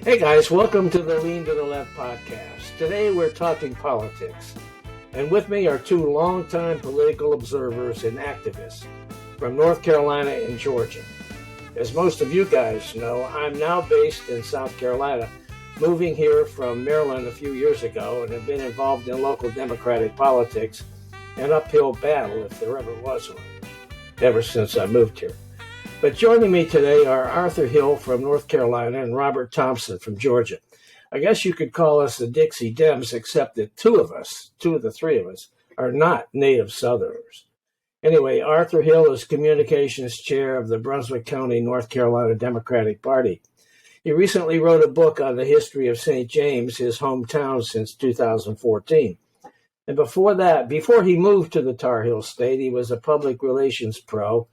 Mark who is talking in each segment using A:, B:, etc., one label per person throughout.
A: Hey guys, welcome to the Lean to the Left podcast. Today we're talking politics. And with me are two longtime political observers and activists from North Carolina and Georgia. As most of you guys know, I'm now based in South Carolina, moving here from Maryland a few years ago, and have been involved in local Democratic politics, an uphill battle if there ever was one, ever since I moved here. But joining me today are Arthur Hill from North Carolina and Robert Thompson from Georgia. I guess you could call us the Dixie Dems, except that two of the three of us, are not native Southerners. Anyway, Arthur Hill is communications chair of the Brunswick County, North Carolina Democratic Party. He recently wrote a book on the history of St. James, his hometown since 2014. And before he moved to the Tarheel State, he was a public relations pro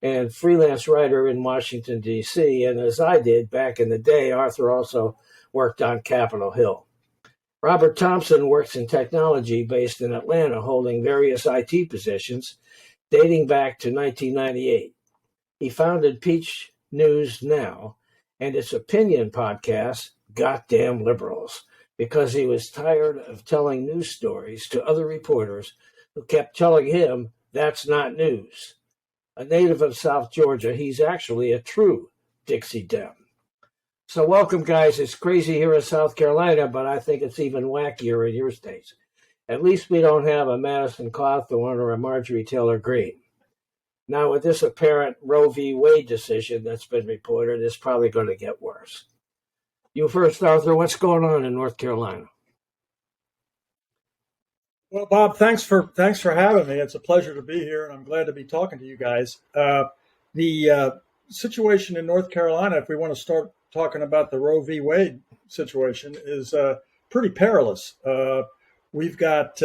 A: and freelance writer in Washington, D.C. And as I did back in the day, Arthur also worked on Capitol Hill. Robert Thompson works in technology based in Atlanta, holding various IT positions dating back to 1998. He founded Peach News Now and its opinion podcast, Goddamn Liberals, because he was tired of telling news stories to other reporters who kept telling him that's not news. A native of South Georgia, he's actually a true Dixie Dem. So welcome, guys. It's crazy here in South Carolina, but I think it's even wackier in your states. At least we don't have a Madison Cawthorn or a Marjorie Taylor Greene. Now, with this apparent Roe v. Wade decision that's been reported, it's probably going to get worse. You first, Arthur. What's going on in North Carolina?
B: Well, Bob, thanks for having me. It's a pleasure to be here, and I'm glad to be talking to you guys. The situation in North Carolina, if we want to start talking about the Roe v. Wade situation, is pretty perilous. We've got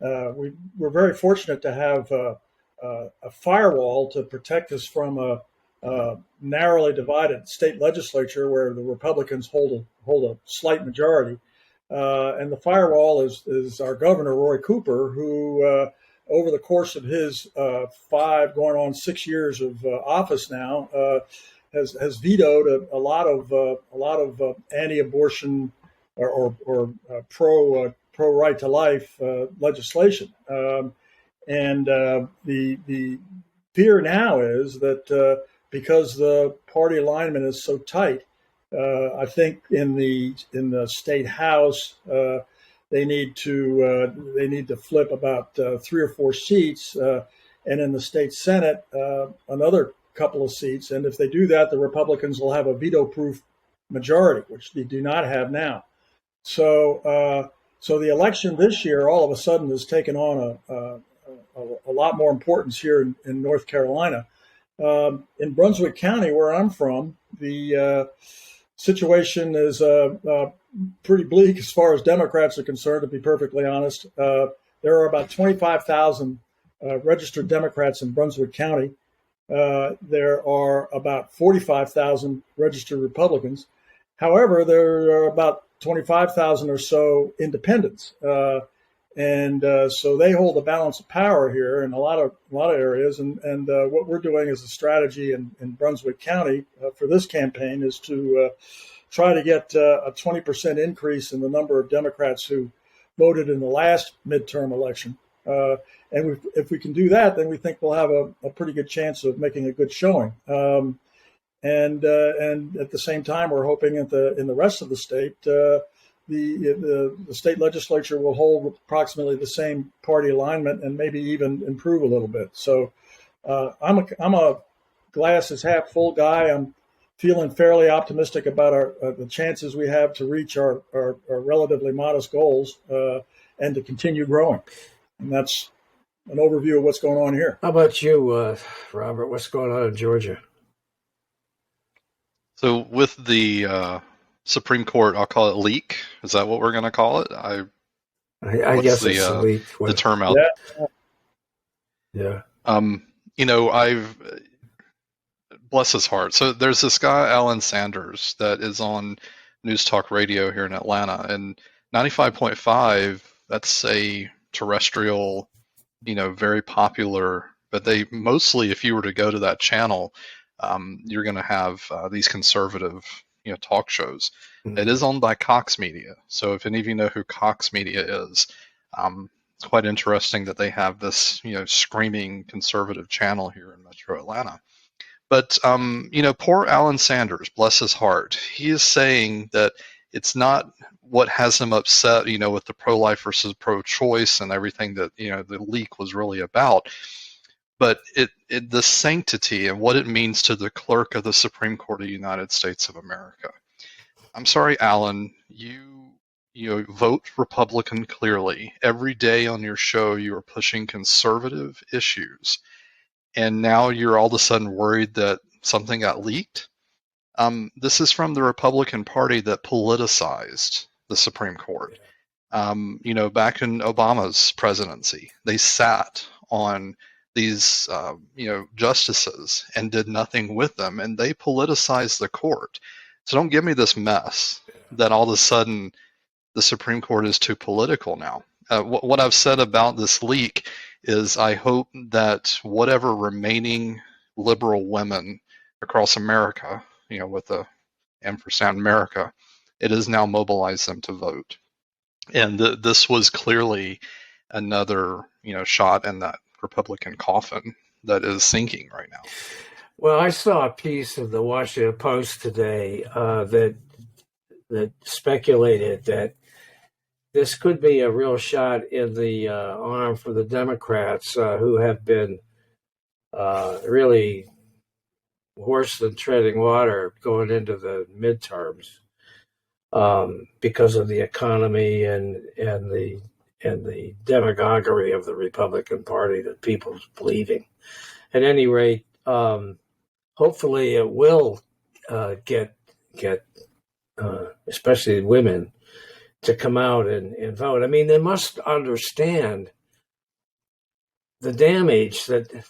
B: we're very fortunate to have a firewall to protect us from a narrowly divided state legislature where the Republicans hold a slight majority. And the firewall is our governor, Roy Cooper, who over the course of his 5 going on 6 years of office now has vetoed a lot of anti-abortion or pro right to life legislation. And the fear now is that because the party alignment is so tight, I think in the state house they need to flip about 3 or 4 seats, and in the state senate another couple of seats. And if they do that, the Republicans will have a veto-proof majority, which they do not have now. So the election this year all of a sudden has taken on a lot more importance here in North Carolina. In Brunswick County, where I'm from, the situation is pretty bleak as far as Democrats are concerned, to be perfectly honest. There are about 25,000 registered Democrats in Brunswick County. There are about 45,000 registered Republicans. However, there are about 25,000 or so independents. And so they hold the balance of power here in a lot of areas. And what we're doing as a strategy in Brunswick County for this campaign is to try to get a 20% increase in the number of Democrats who voted in the last midterm election. And if we can do that, then we think we'll have a pretty good chance of making a good showing. And at the same time, we're hoping in the rest of the state, the state legislature will hold approximately the same party alignment and maybe even improve a little bit. So I'm a glass is half full guy. I'm feeling fairly optimistic about the chances we have to reach our relatively modest goals and to continue growing. And that's an overview of what's going on here.
A: How about you, Robert? What's going on in Georgia?
C: So with the Supreme Court, I'll call it leak. Is that what we're going to call it? I
A: guess it's a leak.
C: The term out.
A: Yeah.
C: I've bless his heart. So there's this guy, Alan Sanders, that is on News Talk Radio here in Atlanta, and 95.5. That's a terrestrial, very popular. But they mostly, if you were to go to that channel, you're going to have these conservative talk shows. It is owned by Cox Media. So if any of you know who Cox Media is, it's quite interesting that they have this, screaming conservative channel here in Metro Atlanta. But, poor Alan Sanders, bless his heart, he is saying that it's not what has him upset, with the pro-life versus pro-choice and everything that, the leak was really about. But the sanctity and what it means to the clerk of the Supreme Court of the United States of America. I'm sorry, Alan, you vote Republican clearly. Every day on your show, you are pushing conservative issues. And now you're all of a sudden worried that something got leaked? This is from the Republican Party that politicized the Supreme Court. Back in Obama's presidency, they sat on these, justices and did nothing with them, and they politicized the court. So don't give me this mess that all of a sudden the Supreme Court is too political now. What I've said about this leak is I hope that whatever remaining liberal women across America, with the ampersand America, it has now mobilized them to vote. And this was clearly another, shot in that Republican coffin that is sinking right now.
A: Well, I saw a piece of the Washington Post today that speculated that this could be a real shot in the arm for the Democrats, who have been really worse than treading water going into the midterms because of the economy and the demagoguery of the Republican Party that people's believing. At any rate, hopefully it will get especially women to come out and vote. I mean, they must understand the damage that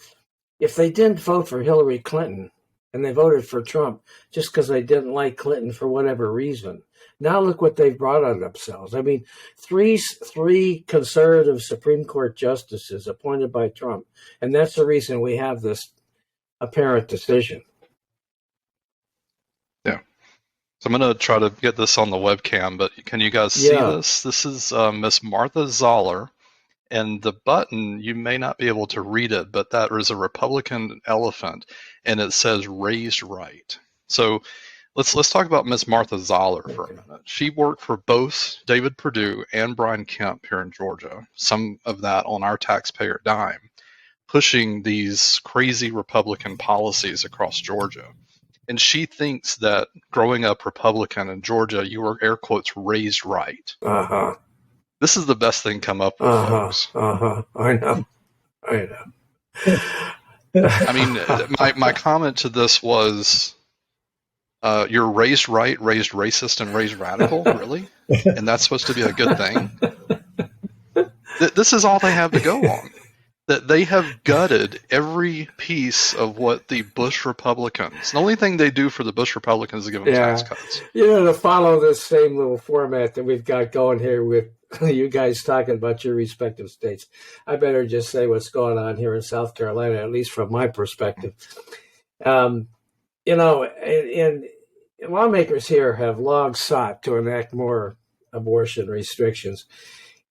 A: if they didn't vote for Hillary Clinton and they voted for Trump just because they didn't like Clinton for whatever reason, now look what they've brought on themselves. I mean, three conservative Supreme Court justices appointed by Trump, and that's the reason we have this apparent decision.
C: Yeah. So I'm going to try to get this on the webcam, but can you guys see this? This is Miss Martha Zoller, and the button, you may not be able to read it, but that is a Republican elephant, and it says raised right. So let's talk about Miss Martha Zoller for a minute. She worked for both David Perdue and Brian Kemp here in Georgia, some of that on our taxpayer dime, pushing these crazy Republican policies across Georgia. And she thinks that growing up Republican in Georgia, you were, air quotes, raised right.
A: Uh-huh.
C: This is the best thing come up with, folks.
A: I know.
C: I mean, my comment to this was, you're raised right, raised racist, and raised radical, really? And that's supposed to be a good thing? This is all they have to go on. That they have gutted every piece of what the Bush Republicans, the only thing they do for the Bush Republicans is give them tax cuts.
A: To follow this same little format that we've got going here with you guys talking about your respective states, I better just say what's going on here in South Carolina, at least from my perspective. And lawmakers here have long sought to enact more abortion restrictions.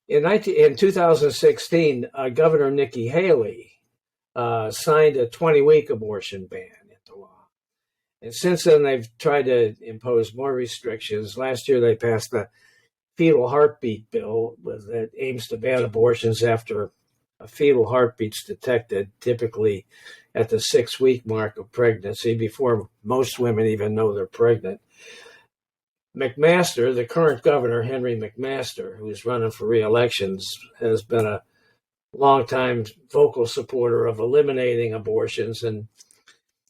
A: In 2016, Governor Nikki Haley signed a 20-week abortion ban into law. And since then, they've tried to impose more restrictions. Last year, they passed the fetal heartbeat bill that aims to ban abortions after a fetal heartbeat's detected, typically at the 6-week mark of pregnancy, before most women even know they're pregnant. McMaster, the current governor, Henry McMaster, who's running for re-election, has been a longtime vocal supporter of eliminating abortions, and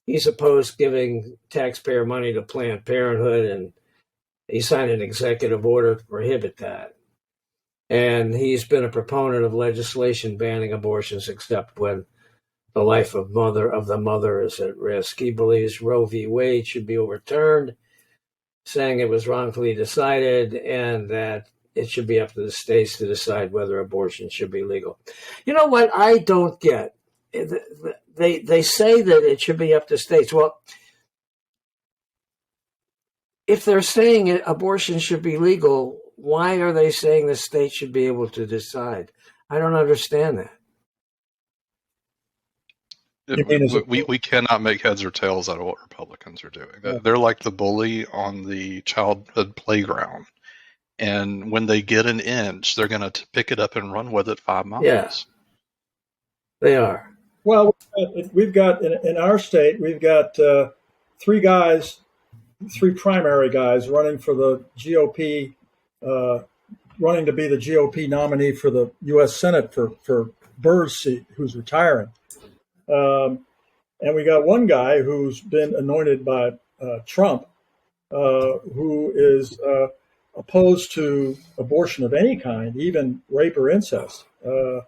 A: he's opposed giving taxpayer money to Planned Parenthood, and he signed an executive order to prohibit that. And he's been a proponent of legislation banning abortions except when the life of the mother is at risk. He believes Roe v. Wade should be overturned, saying it was wrongfully decided and that it should be up to the states to decide whether abortion should be legal. You know what I don't get? They say that it should be up to states. Well, if they're saying abortion should be legal, why are they saying the state should be able to decide? I don't understand that.
C: We cannot make heads or tails out of what Republicans are doing.
B: Yeah.
C: They're like the bully on the childhood playground. And when they get an inch, they're going to pick it up and run with it 5 miles.
A: Yeah, they are.
B: Well, we've got in our state, we've got three primary guys running for the GOP, running to be the GOP nominee for the U.S. Senate for Burr's seat, who's retiring. And we got one guy who's been anointed by Trump, who is opposed to abortion of any kind, even rape or incest, or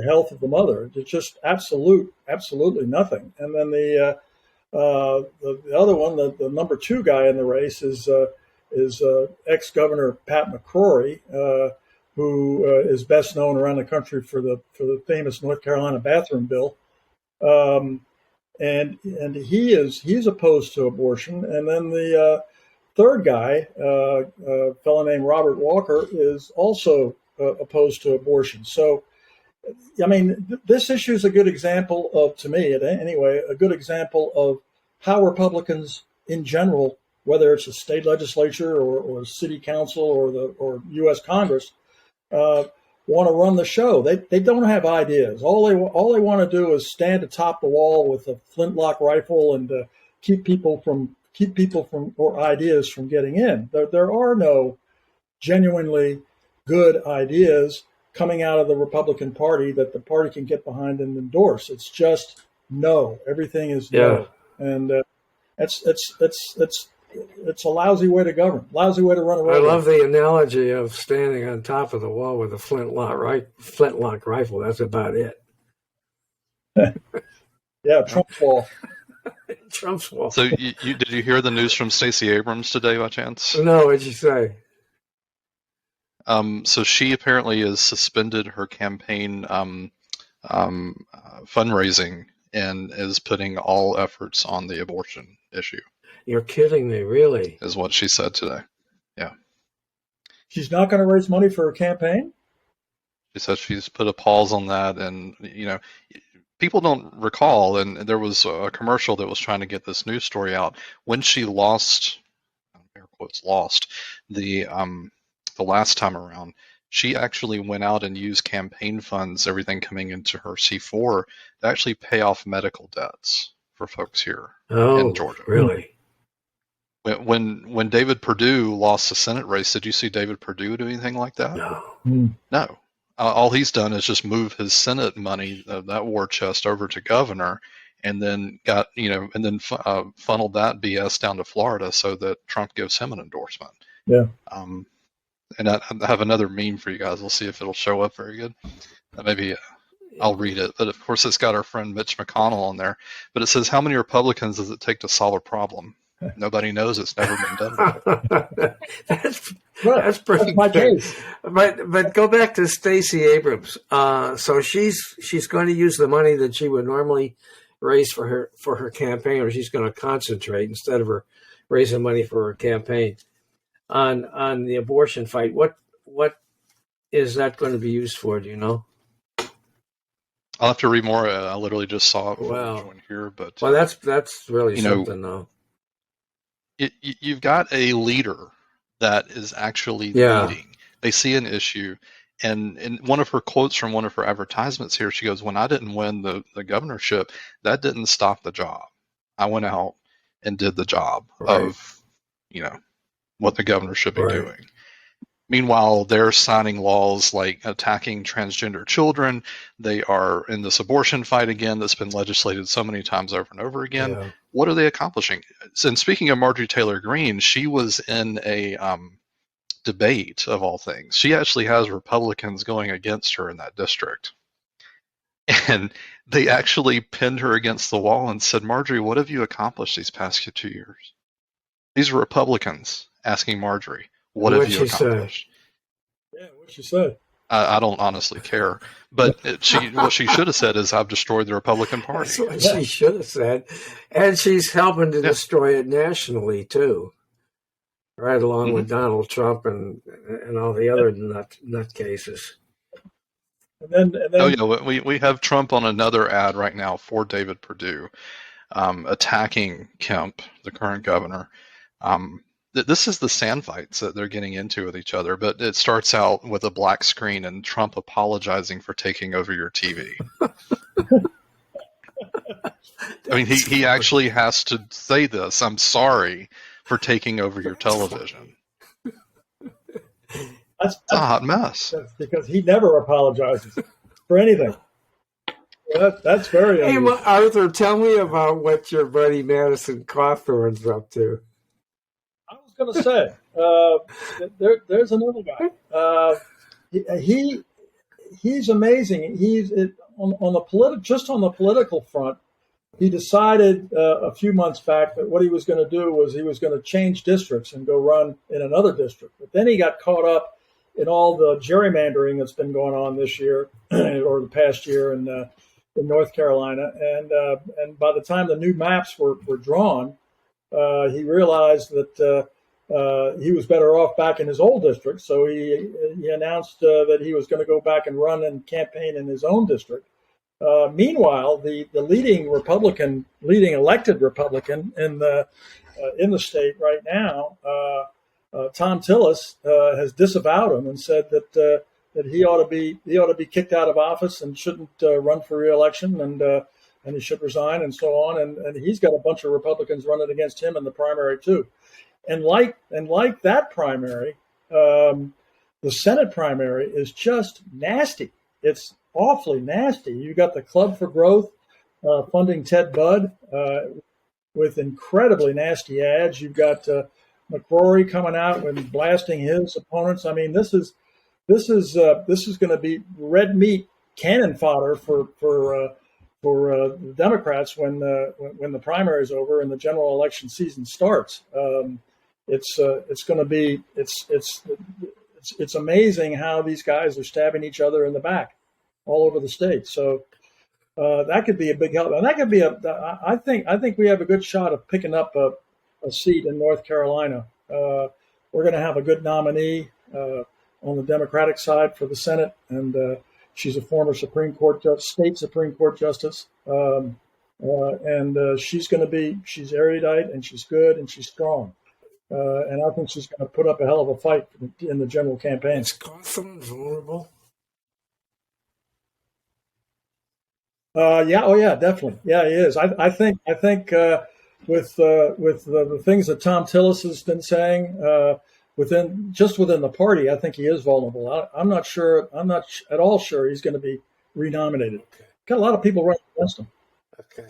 B: health of the mother. It's just absolutely nothing. And then the other one, the number 2 guy in the race is ex-Governor Pat McCrory, who is best known around the country for the famous North Carolina bathroom bill. And he's opposed to abortion. And then the third guy, a fellow named Robert Walker, is also opposed to abortion. So, I mean, this issue is a good example of, to me anyway, a good example of how Republicans in general, whether it's a state legislature or city council or U.S. Congress, want to run the show. They don't have ideas. All they want to do is stand atop the wall with a flintlock rifle and keep people from or ideas from getting in. There are no genuinely good ideas coming out of the Republican Party that the party can get behind and endorse. It's just no. Everything is no, and it's a lousy way to govern, lousy way to run a railroad.
A: I love the analogy of standing on top of the wall with a flintlock rifle. That's about it.
B: Yeah, Trump's wall.
A: Trump's wall.
C: So did you hear the news from Stacey Abrams today by chance?
A: No, what'd you say?
C: So she apparently has suspended her campaign fundraising and is putting all efforts on the abortion issue.
A: You're kidding me, really?
C: Is what she said today. Yeah.
B: She's not going to raise money for her campaign?
C: She said she's put a pause on that, and people don't recall, and there was a commercial that was trying to get this news story out when she lost, air quotes, lost the last time around. She actually went out and used campaign funds, everything coming into her C4, to actually pay off medical debts for folks here in Georgia.
A: Really?
C: When David Perdue lost the Senate race, did you see David Perdue do anything like that?
A: No.
C: No. All he's done is just move his Senate money, that war chest, over to governor, and then funneled that BS down to Florida so that Trump gives him an endorsement.
B: Yeah.
C: And I have another meme for you guys. We'll see if it'll show up very good. Maybe I'll read it. But of course, it's got our friend Mitch McConnell on there. But it says, "How many Republicans does it take to solve a problem? Nobody knows. It's never been done."
A: That's pretty
B: my
A: good.
B: case.
A: But go back to Stacey Abrams. So she's going to use the money that she would normally raise for her campaign, or she's going to concentrate instead of her raising money for her campaign on the abortion fight. What is that going to be used for? Do you know?
C: I'll have to read more. I literally just saw it before
A: Wow.
C: I joined here. But
A: that's really something, though.
C: You've got a leader that is actually leading. They see an issue. And in one of her quotes from one of her advertisements here, she goes, "When I didn't win the governorship, that didn't stop the job. I went out and did the job of, what the governor should be doing." Meanwhile, they're signing laws like attacking transgender children. They are in this abortion fight again that's been legislated so many times over and over again.
A: Yeah.
C: What are they accomplishing? And speaking of Marjorie Taylor Greene, she was in a debate, of all things. She actually has Republicans going against her in that district. And they actually pinned her against the wall and said, "Marjorie, what have you accomplished these past 2 years?" These are Republicans asking Marjorie, "What have you accomplished?"
B: Yeah, what she said.
C: I don't honestly care. But what she should have said is, "I've destroyed the Republican Party."
A: That's what she should have said. And she's helping to destroy it nationally, too. right along with Donald Trump and all the other nutcases.
B: And then
C: we have Trump on another ad right now for David Perdue, attacking Kemp, the current governor. This is the sand fights that they're getting into with each other, but it starts out with a black screen and Trump apologizing for taking over your TV. I mean, he actually has to say this. I'm sorry for taking over your television.
B: That's
C: a hot mess.
B: That's because he never apologizes for anything. That's very unusual.
A: Hey, Arthur, tell me about what your buddy Madison Cawthorn's up to.
B: I was going to say, there's another guy. He's amazing. He's on the political front. He decided a few months back that what he was going to do was he was going to change districts and go run in another district. But then he got caught up in all the gerrymandering that's been going on this year or the past year in North Carolina. And by the time the new maps were drawn, he realized that he was better off back in his old district. So he announced that he was going to go back and run and campaign in his own district. Meanwhile, the leading elected Republican in the state right now, Tom Tillis, has disavowed him and said that he ought to be kicked out of office and shouldn't run for re-election and he should resign and so on. And he's got a bunch of Republicans running against him in the primary too. And like that primary, the Senate primary is just nasty. It's awfully nasty. You got the Club for Growth funding Ted Budd with incredibly nasty ads. You've got McCrory coming out and blasting his opponents. I mean, this is going to be red meat cannon fodder for the Democrats when the primary is over and the general election season starts. It's going to be it's amazing how these guys are stabbing each other in the back all over the state. So that could be a big help, and that could be I think we have a good shot of picking up a seat in North Carolina. We're going to have a good nominee on the Democratic side for the Senate, and she's a former state Supreme Court justice, and she's erudite and she's good and she's strong, and I think she's going to put up a hell of a fight in the general campaign.
A: Is Cawthorn vulnerable?
B: Yeah, definitely. Yeah, he is. I think with the things that Tom Tillis has been saying within the party, I think he is vulnerable. I'm not at all sure he's going to be renominated.
A: Okay.
B: Got a lot of people running against him.
A: Okay.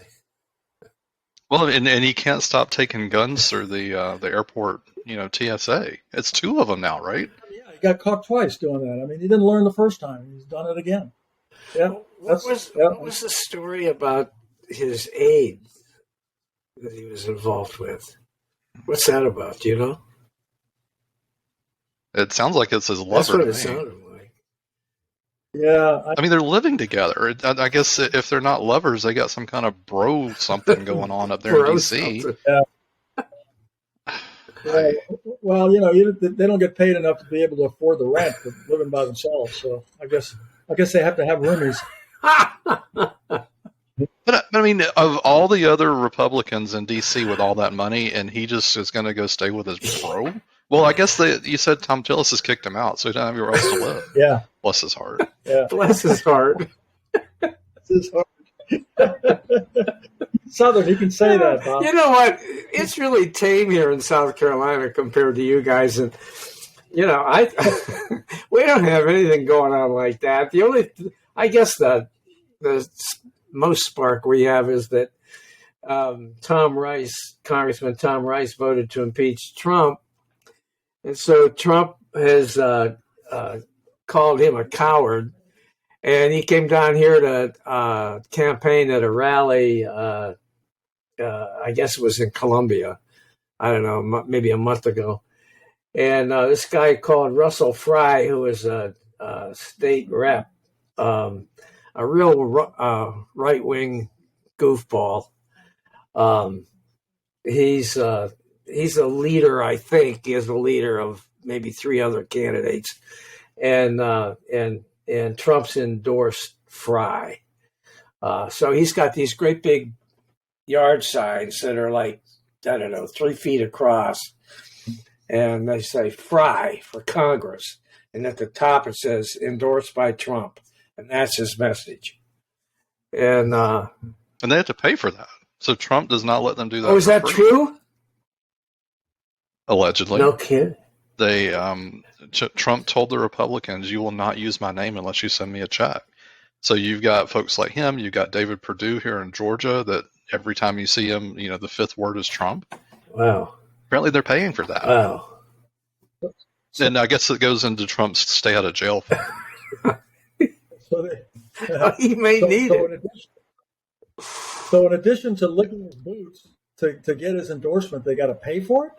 C: Well, and he can't stop taking guns through the airport, TSA. It's 2 of them now, right?
B: Yeah, he got caught twice doing that. I mean, he didn't learn the first time. He's done it again. Yeah.
A: What was the story about his aide that he was involved with? What's that about? Do you know?
C: It sounds like it's his lover.
A: That's what it sounded like.
B: Yeah.
C: I mean, they're living together. I guess if they're not lovers, they got some kind of bro something going on up there in D.C.
B: Yeah. Well, they don't get paid enough to be able to afford the rent for living by themselves. So I guess they have to have roomies.
C: But I mean, of all the other Republicans in D.C. with all that money, and he just is going to go stay with his bro? Well, I guess you said Tom Tillis has kicked him out, so he doesn't have anywhere else to live.
B: Yeah.
C: Bless his heart.
B: Yeah.
A: Bless his heart.
B: Bless his heart. Southern, he can say that, Bob.
A: You know what? It's really tame here in South Carolina compared to you guys, and we don't have anything going on like that. The only, I guess, the most spark we have is that Congressman Tom Rice voted to impeach Trump, and so Trump has called him a coward, and he came down here to campaign at a rally. I guess it was in Columbia. I don't know, maybe a month ago. And this guy called Russell Fry, who is a state rep, a real right-wing goofball. He's he's a leader. I think he is the leader of maybe 3 other candidates, and Trump's endorsed Fry. So he's got these great big yard signs that are like, I don't know, 3 feet across, and they say Fry for Congress, and at the top it says endorsed by Trump, and that's his message. And
C: they have to pay for that. So Trump does not let them do that.
A: Oh, is that
C: free.
A: true?
C: Allegedly.
A: No kid.
C: They Trump told the Republicans, "You will not use my name unless you send me a check." So you've got folks like him. You've got David Perdue here in Georgia. That every time you see him, the 5th word is Trump.
A: Wow.
C: Apparently, they're paying for that.
A: Wow.
C: And I guess it goes into Trump's stay out of jail fund.
A: He may need it.
B: So in addition to licking his boots to get his endorsement, they got to pay for it?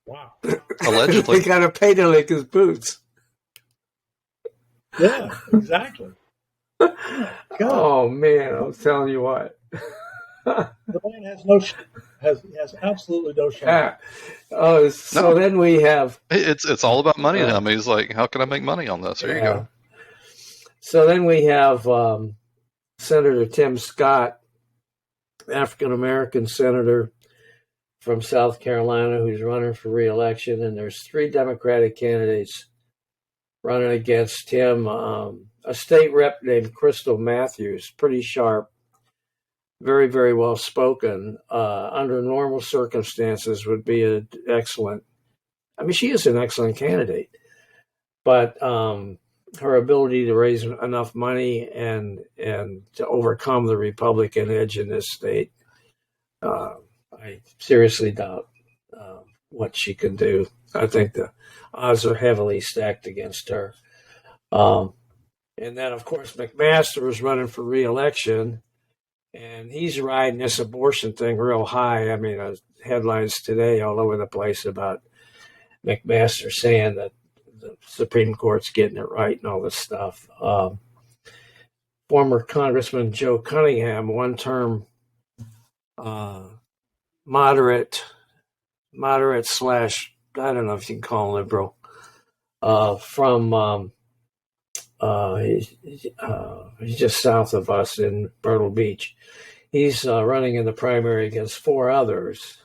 B: Wow.
C: Allegedly.
A: They got to pay to lick his boots.
B: Yeah, exactly.
A: Oh, man, I'm telling you what.
B: The man has absolutely no shame.
A: So then we have...
C: It's all about money to him. He's like, how can I make money on this? Here you go.
A: So then we have Senator Tim Scott, African-American senator from South Carolina, who's running for re-election, and there's 3 Democratic candidates running against him. A state rep named Crystal Matthews, pretty sharp, very, very well spoken. Under normal circumstances, would be an excellent. I mean, she is an excellent candidate, but her ability to raise enough money and to overcome the Republican edge in this state, I seriously doubt what she can do. I think the odds are heavily stacked against her. And then, of course, McMaster is running for re-election, and he's riding this abortion thing real high. I mean, headlines today all over the place about McMaster saying that the Supreme Court's getting it right and all this stuff. Former Congressman Joe Cunningham, one-term moderate slash, I don't know if you can call him liberal, from he's just south of us in Myrtle Beach. He's running in the primary against 4 others.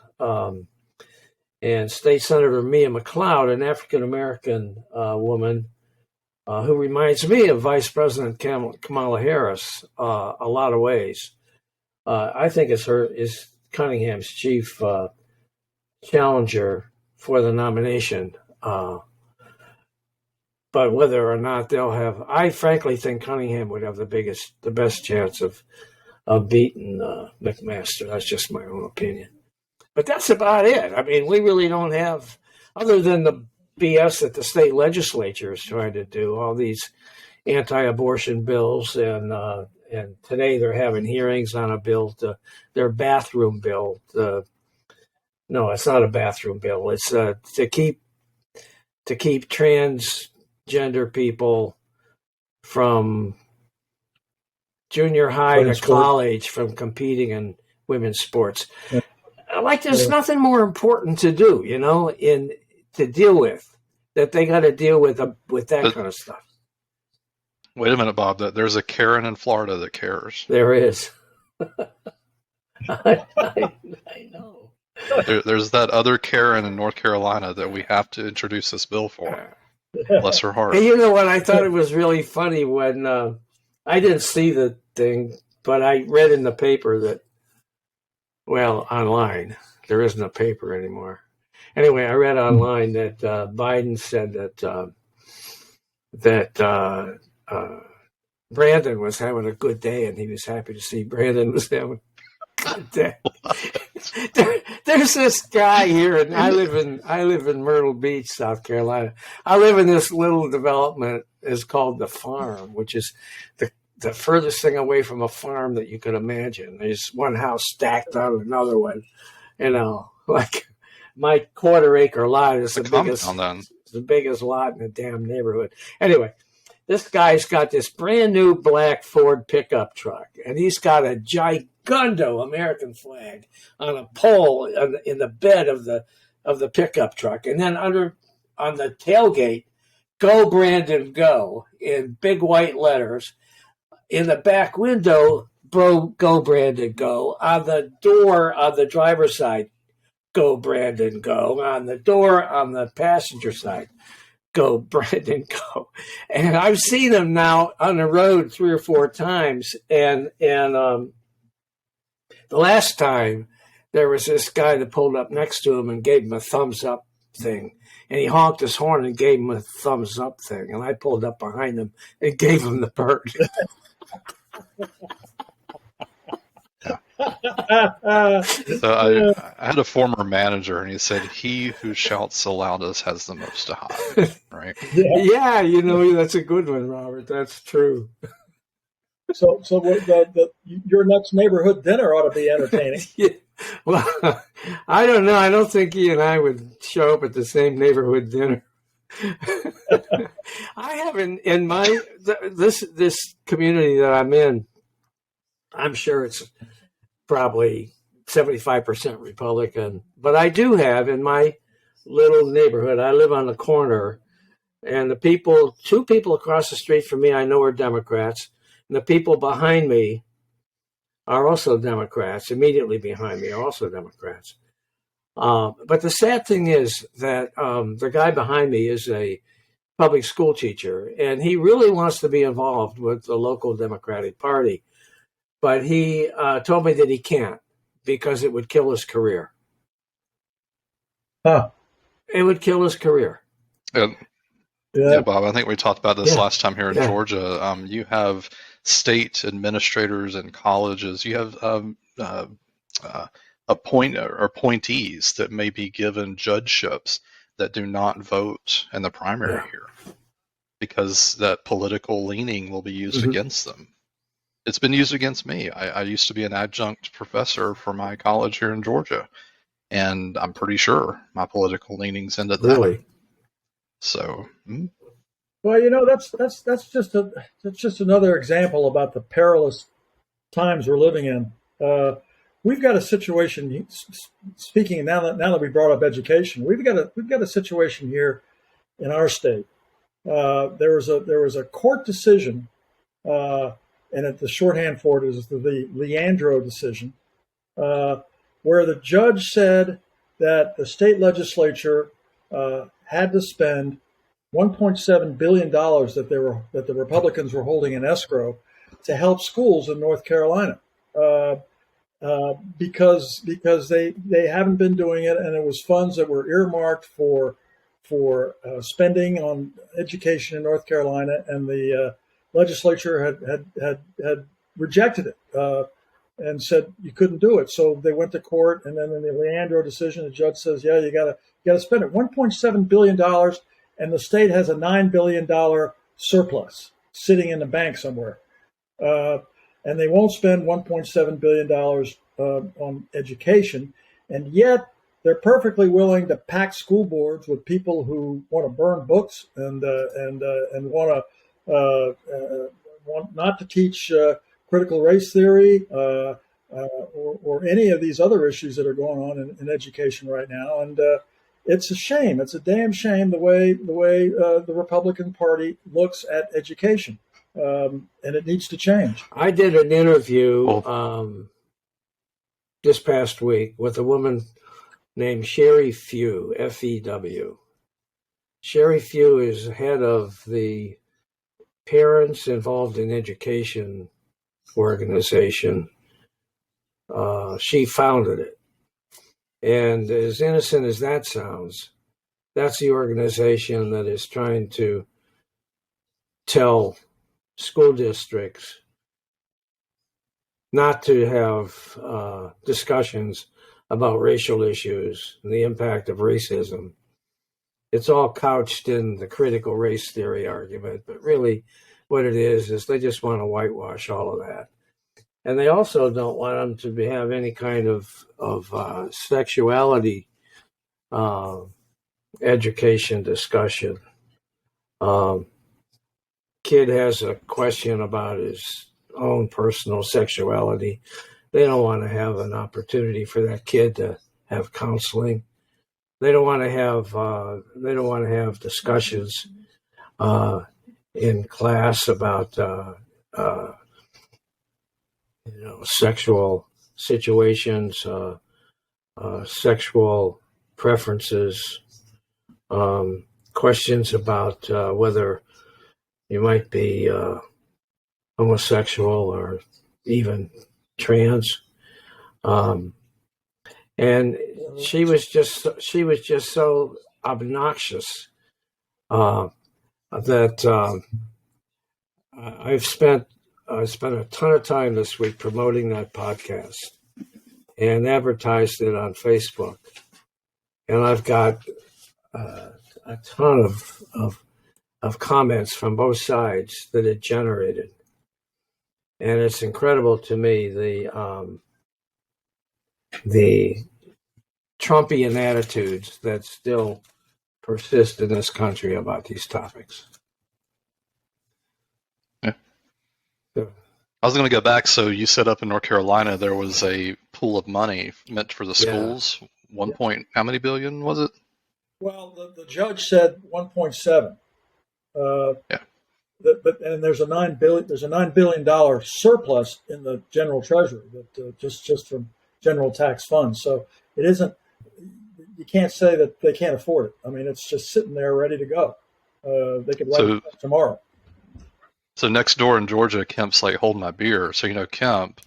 A: And State Senator Mia McLeod, an African-American woman who reminds me of Vice President Kamala Harris a lot of ways. I think is Cunningham's chief challenger for the nomination. But whether or not they'll have, I frankly think Cunningham would have the best chance of beating McMaster. That's just my own opinion. But that's about it. I mean, we really don't have, other than the BS that the state legislature is trying to do, all these anti-abortion bills, and today they're having hearings on a bill, their bathroom bill. No, it's not a bathroom bill. It's to keep transgender people from junior high to college from competing in women's sports. Yeah. Like there's nothing more important to do, to deal with, that they got to deal with that kind of stuff.
C: Wait a minute, Bob. There's a Karen in Florida that cares.
A: There is. I know.
C: There's that other Karen in North Carolina that we have to introduce this bill for. Bless her heart.
A: Hey, you know what? I thought it was really funny when I didn't see the thing, but I read in the paper that, well, online. There isn't a paper anymore. Anyway, I read online that Biden said that Brandon was having a good day, and he was happy to see Brandon was having a good day. There's this guy here, and I live in Myrtle Beach, South Carolina. I live in this little development. It's called the Farm, which is the furthest thing away from a farm that you could imagine. There's one house stacked on another one. Like my 1/4-acre lot is the biggest lot in the damn neighborhood. Anyway, this guy's got this brand new black Ford pickup truck, and he's got a segundo American flag on a pole in the bed of the pickup truck, and then under on the tailgate, "Go Brandon, go" in big white letters. In the back window, "Go Brandon, go." On the door on the driver's side, "Go Brandon, go." On the door on the passenger side, "Go Brandon, go." And I've seen them now on the road 3 or 4 times. And the last time there was this guy that pulled up next to him and gave him a thumbs up thing. And he honked his horn and gave him a thumbs up thing. And I pulled up behind him and gave him the bird.
C: So I had a former manager, and he said, "He who shouts the loudest has the most to hide." Right?
A: Yeah, that's a good one, Robert. That's true.
B: So your next neighborhood dinner ought to be entertaining.
A: Yeah. Well, I don't know. I don't think he and I would show up at the same neighborhood dinner. I have in my this community that I'm in. I'm sure it's probably 75% Republican, but I do have in my little neighborhood. I live on the corner, and the 2 people across the street from me, I know are Democrats, and the people behind me are also Democrats. Immediately behind me are also Democrats. But the sad thing is that the guy behind me is a public school teacher, and he really wants to be involved with the local Democratic Party. But he told me that he can't because it would kill his career.
B: Huh.
A: It would kill his career.
C: Yeah, Bob, I think we talked about this last time here in Georgia. You have state administrators and colleges. You have appointees that may be given judgeships that do not vote in the primary here because that political leaning will be used against them. It's been used against me. I used to be an adjunct professor for my college here in Georgia, and I'm pretty sure my political leanings ended that.
B: Really?
C: So,
B: well, that's just another example about the perilous times we're living in. We've got a situation. Speaking now that we brought up education, we've got a situation here in our state. There was a court decision. And the shorthand for it is the Leandro decision, where the judge said that the state legislature had to spend $1.7 billion that the Republicans were holding in escrow to help schools in North Carolina, because they haven't been doing it, and it was funds that were earmarked for spending on education in North Carolina, and the legislature had rejected it and said you couldn't do it. So they went to court, and then in the Leandro decision, the judge says, "Yeah, you got to spend it. $1.7 billion, and the state has a $9 billion surplus sitting in the bank somewhere, and they won't spend $1.7 billion on education, and yet they're perfectly willing to pack school boards with people who want to burn books and want not to teach critical race theory or any of these other issues that are going on in education right now. And it's a shame. It's a damn shame the way the Republican Party looks at education, and it needs to change.
A: I did an interview this past week with a woman named Sherry Few, F-E-W. Sherry Few is head of the Parents Involved in Education organization. She founded it. And as innocent as that sounds, that's the organization that is trying to tell school districts not to have discussions about racial issues and the impact of racism. It's all couched in the critical race theory argument, but really what it is they just want to whitewash all of that. And they also don't want them to have any kind of sexuality education discussion. Kid has a question about his own personal sexuality. They don't want to have an opportunity for that kid to have counseling. They don't want to have discussions in class about sexual situations, sexual preferences, questions about whether you might be homosexual or even trans. And she was just so obnoxious that I've spent a ton of time this week promoting that podcast and advertised it on Facebook, and I've got a ton of comments from both sides that it generated, and it's incredible to me the Trumpian attitudes that still persist in this country about these topics.
C: Yeah.
A: So,
C: I was going to go back. So you said up in North Carolina there was a pool of money meant for the schools. How many billion was it?
B: Well, the judge said 1.7.
C: Yeah.
B: And there's a $9 billion surplus in the general treasury that just from general tax funds. So it isn't. You can't say that they can't afford it. I mean, it's just sitting there ready to go. They could write it up tomorrow.
C: So next door in Georgia, Kemp's like, hold my beer. So Kemp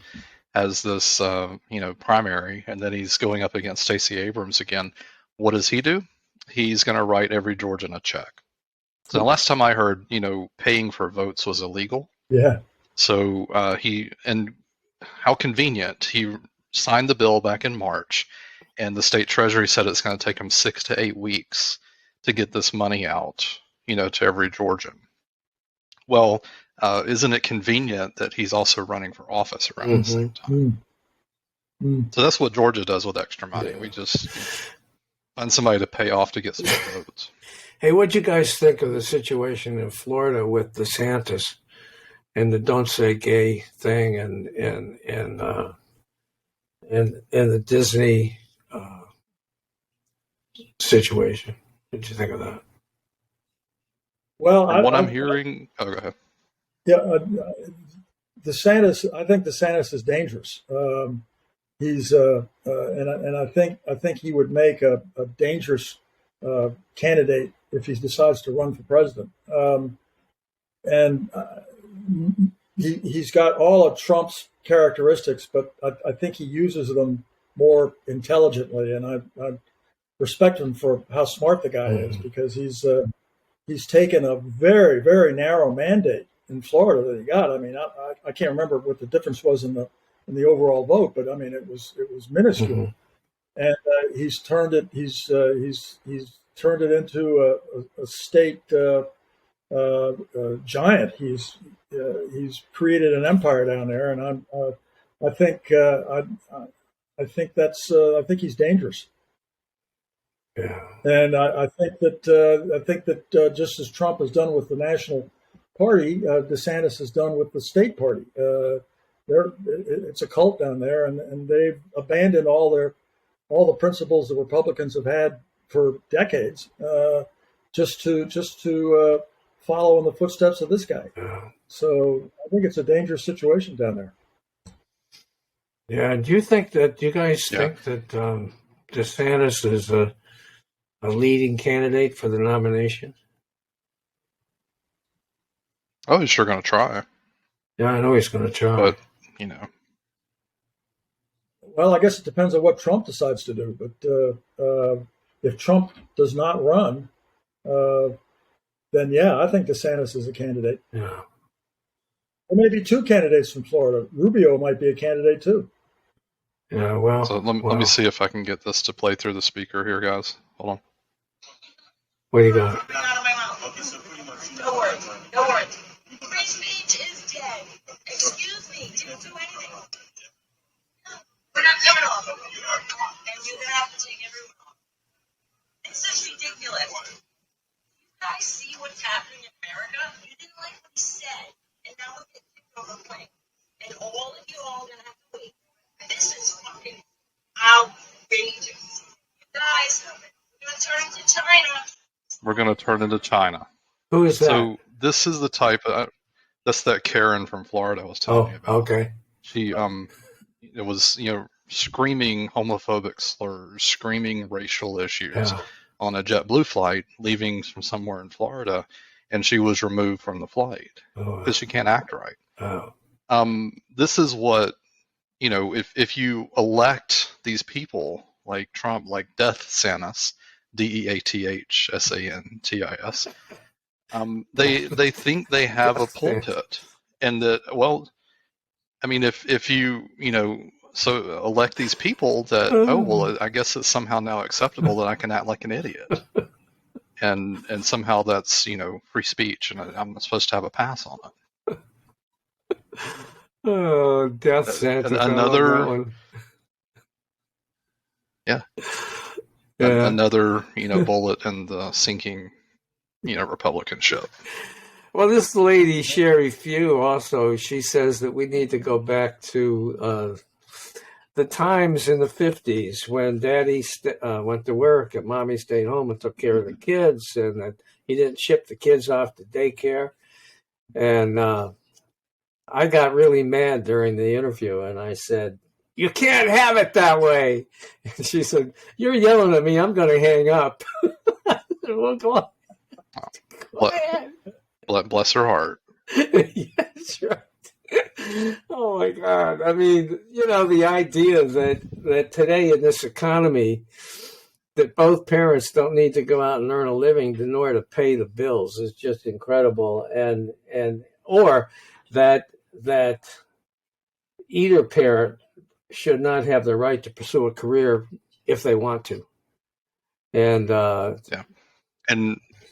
C: has this primary, and then he's going up against Stacey Abrams again. What does he do? He's going to write every Georgian a check. So the last time I heard, paying for votes was illegal.
B: Yeah.
C: So how convenient. He signed the bill back in March, and the state treasury said it's going to take him 6 to 8 weeks to get this money out, to every Georgian. Well, isn't it convenient that he's also running for office around the same time? So that's what Georgia does with extra money. Yeah. We just find somebody to pay off to get some votes.
A: Hey, what'd you guys think of the situation in Florida with DeSantis and the "Don't Say Gay" thing, and the Disney situation? What did you think of that?
B: Well,
C: I'm hearing. Oh, go ahead.
B: Yeah, DeSantis. I think DeSantis is dangerous. He's and I think he would make a dangerous candidate if he decides to run for president. He's got all of Trump's characteristics, but I think he uses them more intelligently, and I respect him for how smart the guy is, because he's taken a very, very narrow mandate in Florida that he got. I mean, I can't remember what the difference was in the overall vote, but I mean, it was minuscule, and he's turned it turned it into a state giant. He's created an empire down there, and I think he's dangerous.
A: Yeah.
B: And I think that just as Trump has done with the National Party, DeSantis has done with the state party. It's a cult down there, and they've abandoned all the principles the Republicans have had for decades, just to follow in the footsteps of this guy.
A: Yeah.
B: So I think it's a dangerous situation down there.
A: Yeah. Do you guys think that DeSantis is a leading candidate for the nomination?
C: Oh, he's sure going to try.
A: Yeah, I know he's going to try.
C: But,
B: Well, I guess it depends on what Trump decides to do. But if Trump does not run, then, yeah, I think DeSantis is a candidate.
A: Yeah.
B: There may be two candidates from Florida. Rubio might be a candidate, too.
A: Yeah, well.
C: So let me see if I can get this to play through the speaker here, guys. Hold on.
A: What do you got?
D: No words. Free speech is dead. Excuse me, didn't do anything. We're not coming off. And you're going to have to take everyone off. This is ridiculous. You guys see what's happening in America? You didn't like what he said, and now we're getting kicked over the plane. And all of you all are going to have to wait.
C: we're going to turn into China.
A: Who is that?
C: So this is the type of, that's that Karen from Florida I was telling you about.
A: Okay.
C: She it was, screaming homophobic slurs, screaming racial issues on a JetBlue flight leaving from somewhere in Florida, and she was removed from the flight because she can't act right. This is what, if you elect these people like Trump, like Death Santis, DEATHSANTIS, they think they have a pulpit, and that, well, I mean, if you so elect these people that, I guess it's somehow now acceptable that I can act like an idiot, and somehow that's free speech, and I'm supposed to have a pass on it.
A: Oh, Death Santis!
C: Another, another bullet in the sinking Republican ship.
A: Well, this lady, Sherry Few, also, she says that we need to go back to the times in the 50s when Daddy went to work and Mommy stayed home and took care of the kids, and that he didn't ship the kids off to daycare. And I got really mad during the interview, and I said, "You can't have it that way." And she said, "You're yelling at me. I'm going to hang up." I said, "Well, go on. Go ahead."
C: Bless her heart.
A: Yes, right. Oh my God! I mean, the idea that today in this economy, that both parents don't need to go out and earn a living in order to pay the bills is just incredible, and or that either parent should not have the right to pursue a career if they want to, and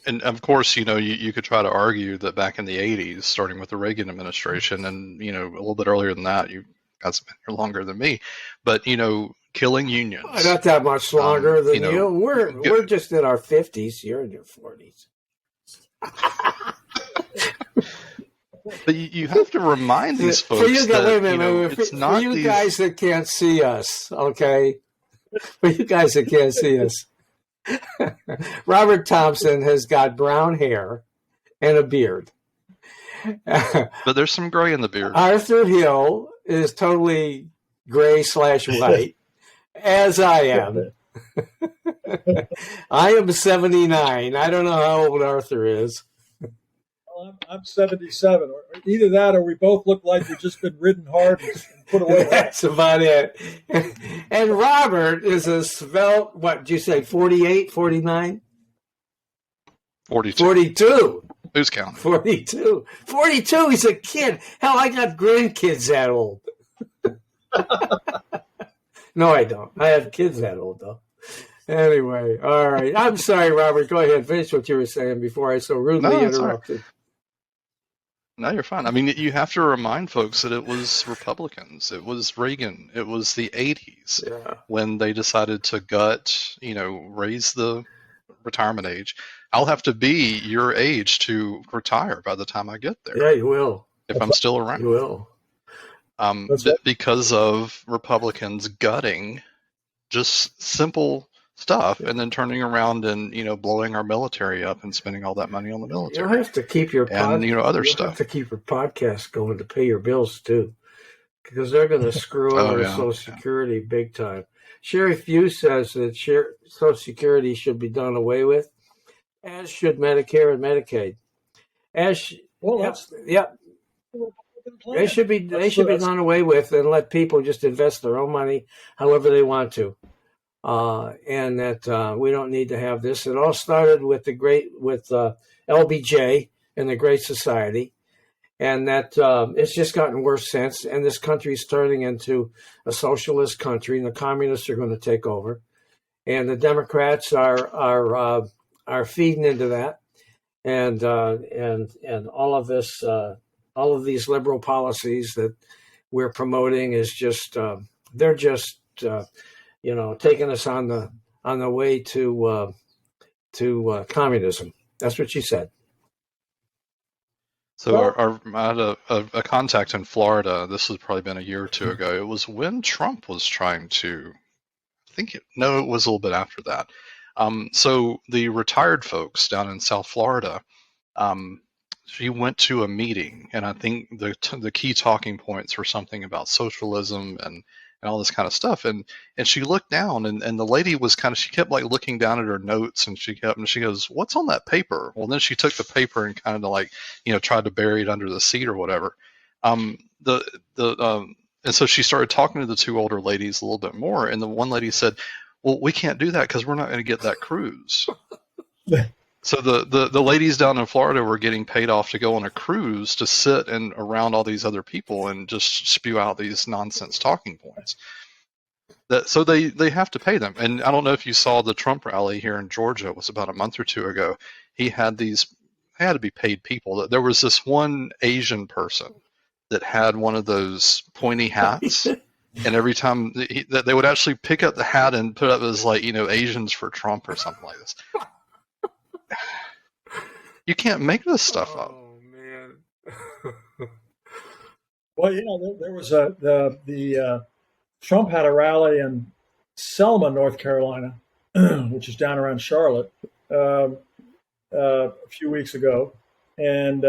C: And of course, you could try to argue that back in the 80s, starting with the Reagan administration, and a little bit earlier than that, you guys have been here longer than me, but killing unions.
A: Not that much longer than you. We're just in our 50s. You're in your 40s.
C: But you have to remind these folks
A: for you guys,
C: that
A: wait a minute,
C: it's not
A: for you guys that can't see us, okay? For you guys that can't see us. Robert Thompson has got brown hair and a beard.
C: But there's some gray in the beard.
A: Arthur Hill is totally gray/white, as I am. I am 79. I don't know how old Arthur is.
B: Well, I'm 77. Either that or we both look like we've just been ridden hard and put away.
A: That's about it. And Robert is a svelte, what did you say, 48, 49?
C: 42.
A: 42.
C: Who's counting?
A: 42. 42, he's a kid. Hell, I got grandkids that old. No, I don't. I have kids that old, though. Anyway, all right. I'm sorry, Robert. Go ahead. Finish what you were saying before I so rudely interrupted.
C: No, you're fine. I mean, you have to remind folks that it was Republicans. It was Reagan. It was the 80s when they decided to raise the retirement age. I'll have to be your age to retire by the time I get there.
A: Yeah, you will.
C: If I'm still around.
A: You will.
C: Because of Republicans gutting just simple stuff and then turning around and blowing our military up and spending all that money on the military.
A: You'll have to keep your
C: other stuff.
A: You'll have to keep your podcast going to pay your bills too, because they're going to screw over Social Security big time. Sherry Few says that Social Security should be done away with, as should Medicare and Medicaid. They should be done away with and let people just invest their own money however they want to. And that we don't need to have this. It all started with LBJ and the Great Society, and that it's just gotten worse since. And this country is turning into a socialist country, and the communists are going to take over, and the Democrats are feeding into that, and all of this, all of these liberal policies that we're promoting is just they're just. Taking us on the way to communism. That's what she said.
C: So I had a contact in Florida. This has probably been a year or two ago. It was when Trump was trying to, it was a little bit after that, So the retired folks down in South Florida, she went to a meeting, and I think the key talking points were something about socialism and all this kind of stuff. And she looked down, and the lady was she kept like looking down at her notes, and she goes, "What's on that paper?" Well, then she took the paper and kind of like, tried to bury it under the seat or whatever. And so she started talking to the two older ladies a little bit more, and the one lady said, "Well, we can't do that because we're not going to get that cruise." So the ladies down in Florida were getting paid off to go on a cruise to sit and around all these other people and just spew out these nonsense talking points. So they have to pay them. And I don't know if you saw the Trump rally here in Georgia. It was about a month or two ago. They had to be paid people. There was this one Asian person that had one of those pointy hats. And every time they would actually pick up the hat and put up as like, Asians for Trump or something like this. You can't make this stuff up.
A: Oh man.
B: Well, there was Trump had a rally in Selma, North Carolina, which is down around Charlotte, a few weeks ago, and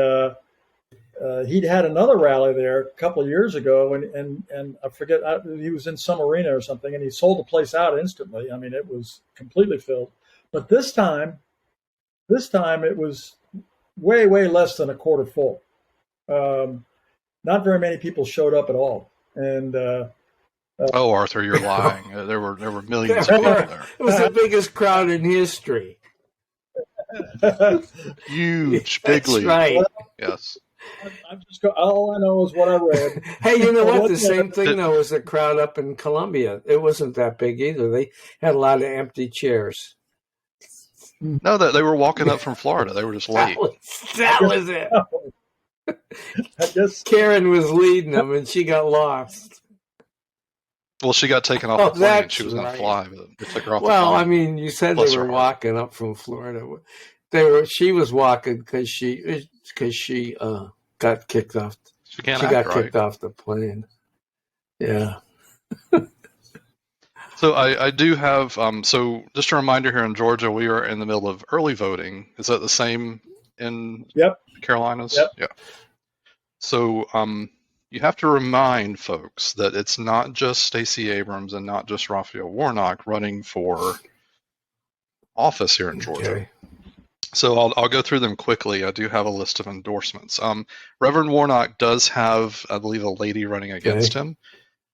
B: he'd had another rally there a couple of years ago, and I forget, he was in some arena or something, and he sold the place out instantly. I mean, it was completely filled. But this time it was way less than a quarter full. Not very many people showed up at all, and
C: oh, Arthur, you're lying. There were millions of people there.
A: It was the biggest crowd in history.
C: Huge, big league.
A: Right.
C: Yes.
B: All I know is what I read.
A: Hey, you know what? The same thing though was the crowd up in Columbia. It wasn't that big either. They had a lot of empty chairs.
C: No, they were walking up from Florida. They were just late.
A: That was it.
B: I guess
A: Karen was leading them, and she got lost.
C: Well, she got taken off the plane. She was going to fly, but they took her off the plane.
A: Well, I mean, you said they were walking up from Florida. She was walking because she got kicked off.
C: She got
A: kicked off the plane. Yeah.
C: So I do have, so just a reminder here in Georgia, we are in the middle of early voting. Is that the same in Carolinas?
B: Yep.
C: Yeah. So you have to remind folks that it's not just Stacey Abrams and not just Raphael Warnock running for office here in Georgia.
A: Okay.
C: So I'll go through them quickly. I do have a list of endorsements. Reverend Warnock does have, I believe, a lady running against him.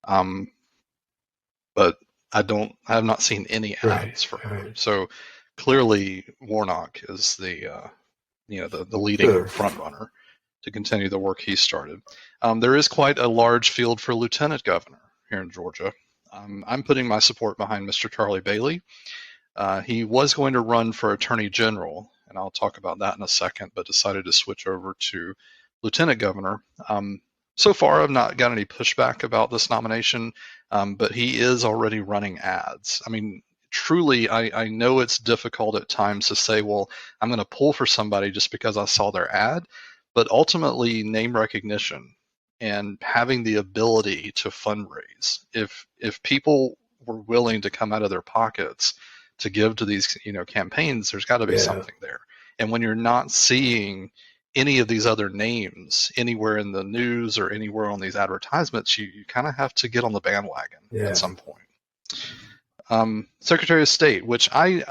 C: But I have not seen any ads for her.
A: Right.
C: So clearly Warnock is the leading front runner to continue the work he started. There is quite a large field for lieutenant governor here in Georgia. I'm putting my support behind Mr. Charlie Bailey. He was going to run for attorney general, and I'll talk about that in a second, but decided to switch over to lieutenant governor. So far, I've not got any pushback about this nomination, but he is already running ads. I mean, truly, I know it's difficult at times to say, well, I'm going to pull for somebody just because I saw their ad, but ultimately name recognition and having the ability to fundraise. If people were willing to come out of their pockets to give to these campaigns, there's got to be something there. And when you're not seeing any of these other names anywhere in the news or anywhere on these advertisements, you kind of have to get on the bandwagon at some point. Secretary of State, which I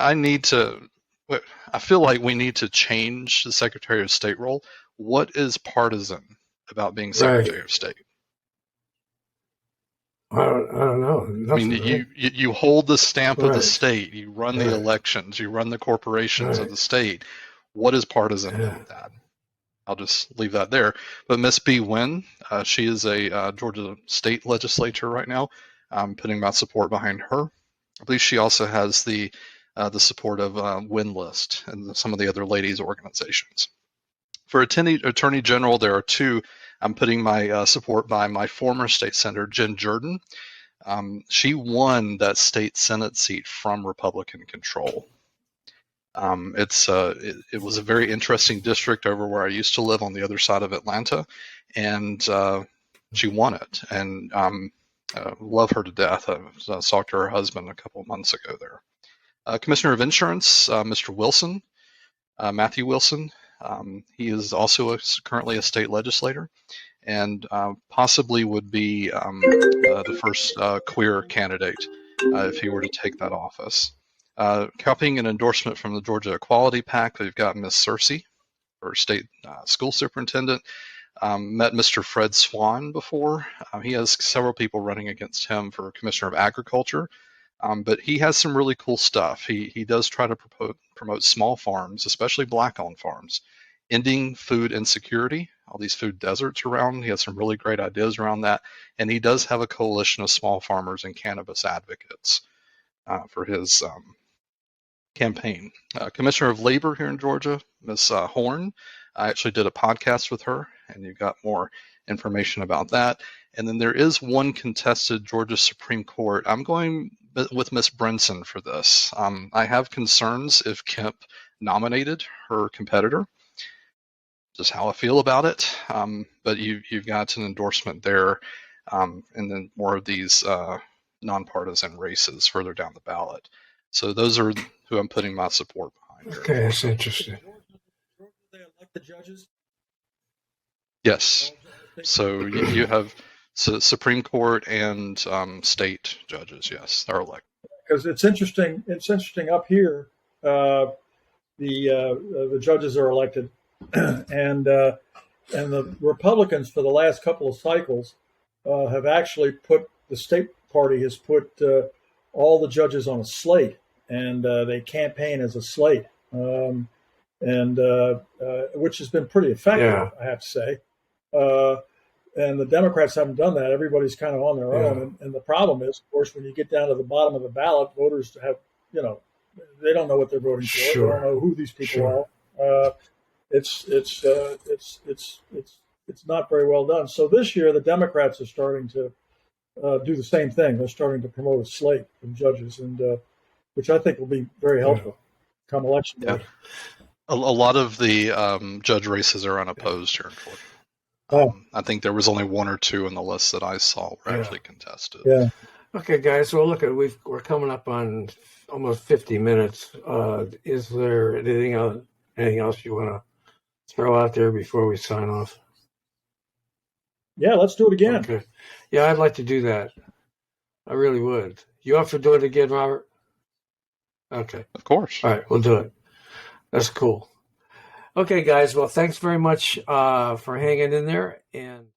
C: feel like we need to change the Secretary of State role. What is partisan about being Secretary of State?
A: I don't know. Nothing,
C: I mean, you hold the stamp of the state. You run the elections. You run the corporations of the state. What is partisan about that? I'll just leave that there. But Miss B. Wynn, she is a Georgia state legislator right now. I'm putting my support behind her. I believe she also has the support of Win List and some of the other ladies' organizations. For Attorney General, there are two. I'm putting my support by my former state senator, Jen Jordan. She won that state Senate seat from Republican control. It was a very interesting district over where I used to live on the other side of Atlanta, and she won it. And love her to death. I talked to her husband a couple of months ago there. Commissioner of Insurance, Mr. Wilson, Matthew Wilson. He is also currently a state legislator, and possibly would be the first queer candidate if he were to take that office. Copying an endorsement from the Georgia Equality Pact, we've got Miss Cersei, or state school superintendent. Met Mr. Fred Swan before. He has several people running against him for Commissioner of Agriculture, but he has some really cool stuff. He does try to promote small farms, especially black-owned farms, ending food insecurity, all these food deserts around. He has some really great ideas around that, and he does have a coalition of small farmers and cannabis advocates for his campaign. Commissioner of Labor here in Georgia, Ms. Horn. I actually did a podcast with her, and you got more information about that. And then there is one contested Georgia Supreme Court. I'm going with Ms. Brinson for this. I have concerns if Kemp nominated her competitor, just how I feel about it. But you've got an endorsement there, and then more of these nonpartisan races further down the ballot. So those are who I'm putting my support behind.
A: Okay, that's interesting.
B: They elect the judges?
C: Yes. So you have Supreme Court and state judges. Yes, are elected.
B: Because it's interesting. It's interesting up here. The judges are elected, and the Republicans for the last couple of cycles have actually put the state party has put all the judges on a slate, and they campaign as a slate, and which has been pretty effective, I have to say. And the Democrats haven't done that. Everybody's kind of on their own. And the problem is, of course, when you get down to the bottom of the ballot, voters have, they don't know what they're voting for. They don't know who these people are. It's not very well done. So this year, the Democrats are starting to do the same thing. They're starting to promote a slate of judges, and which I think will be very helpful come election day.
C: A lot of the judge races are unopposed here in Georgia. I think there was only one or two in the list that I saw were actually contested.
B: Yeah.
A: Okay, guys. Well, look, we're coming up on almost 50 minutes. Is there anything else you want to throw out there before we sign off?
B: Yeah, let's do it again.
A: Okay. Yeah, I'd like to do that. I really would. You up for doing it again, Robert? Okay.
C: Of course.
A: All right, we'll do it. That's cool. Okay, guys. Well, thanks very much for hanging in there. And